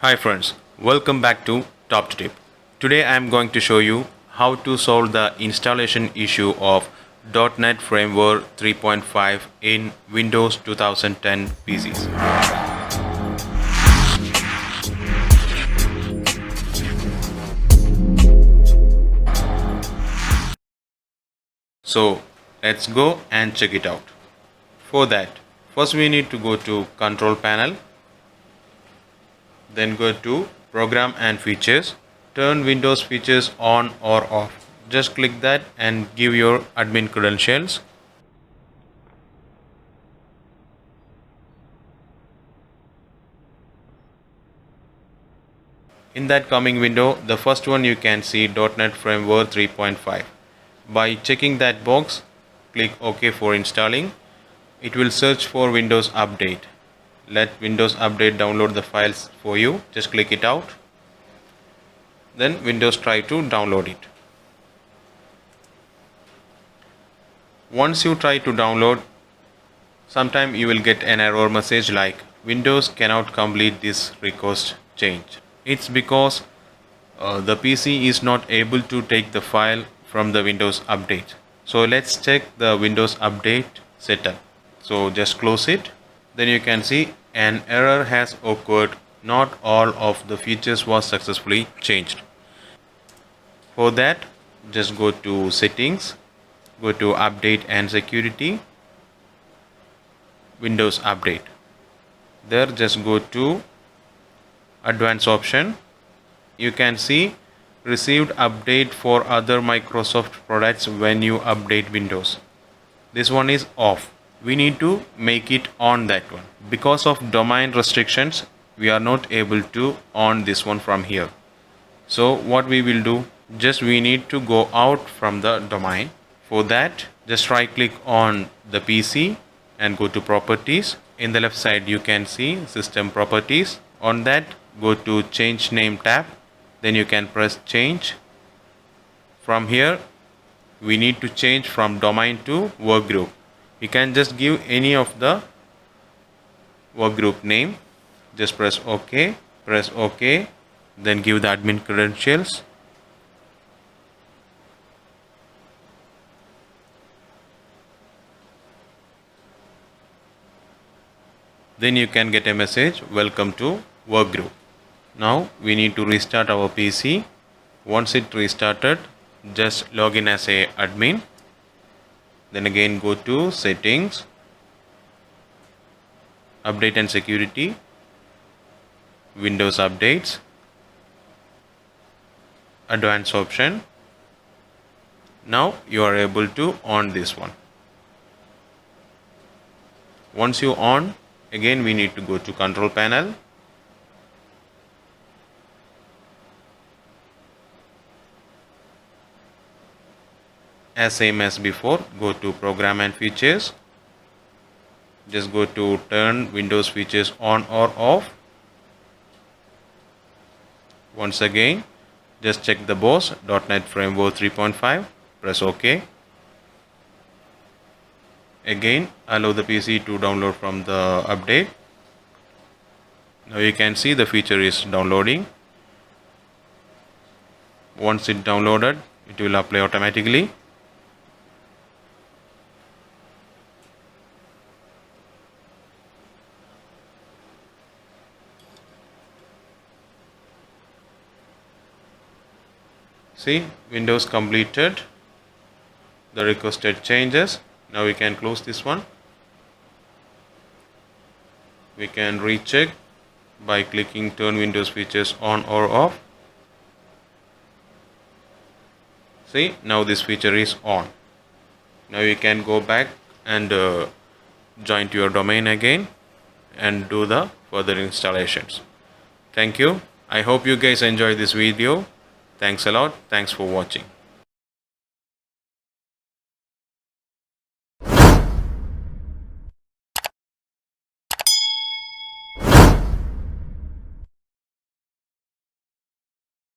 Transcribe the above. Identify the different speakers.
Speaker 1: Hi friends, welcome back to Top to Tip. Today I am going to show you how to solve the installation issue of .NET Framework 3.5 in Windows 2010 PCs. So let's go and check it out. For that, first we need to go to Control Panel, then go to Program and Features. Turn Windows features on or off. Just click that and give your admin credentials. In that coming window, the first one you can see .NET Framework 3.5. By checking that box, click OK for installing. It will search for Windows Update. Let Windows Update download the files for you. Just click it out. Then Windows try to download it. Once you try to download, sometime you will get an error message like Windows cannot complete this request change. It's because the PC is not able to take the file from the Windows Update. So let's check the Windows Update setup. So just close it. Then you can see an error has occurred. Not all of the features was successfully changed. For that, just go to Settings, go to Update and Security, Windows Update. There just go to Advanced option. You can see received update for other Microsoft products when you update Windows. This one is off. We need to make it on that one. Because of domain restrictions, we are not able to on this one from here. So what we will do, just we need to go out from the domain. For that, just right click on the PC and go to Properties. In the left side you can see System Properties. On that, go to Change Name tab. Then you can press Change. From here, we need to change from domain to workgroup. You can just give any of the workgroup name. Just press OK. Press OK. Then give the admin credentials. Then you can get a message, welcome to workgroup. Now we need to restart our PC. Once it restarted, just log in as a admin. Then again go to Settings, Update and Security, Windows Updates, Advanced option. Now you are able to on this one. Once you on, again we need to go to Control Panel. As same as before, go to Program and Features. Just go to Turn Windows features on or off. Once again, just check the box .NET Framework 3.5. Press OK. Again, allow the PC to download from the update. Now you can see the feature is downloading. Once it downloaded, it will apply automatically. See, Windows completed the requested changes. Now we can close this one. We can recheck by clicking Turn Windows features on or off. See, now this feature is on. Now you can go back and join to your domain again and do the further installations. Thank you. I hope you guys enjoy this video. Thanks a lot. Thanks for watching.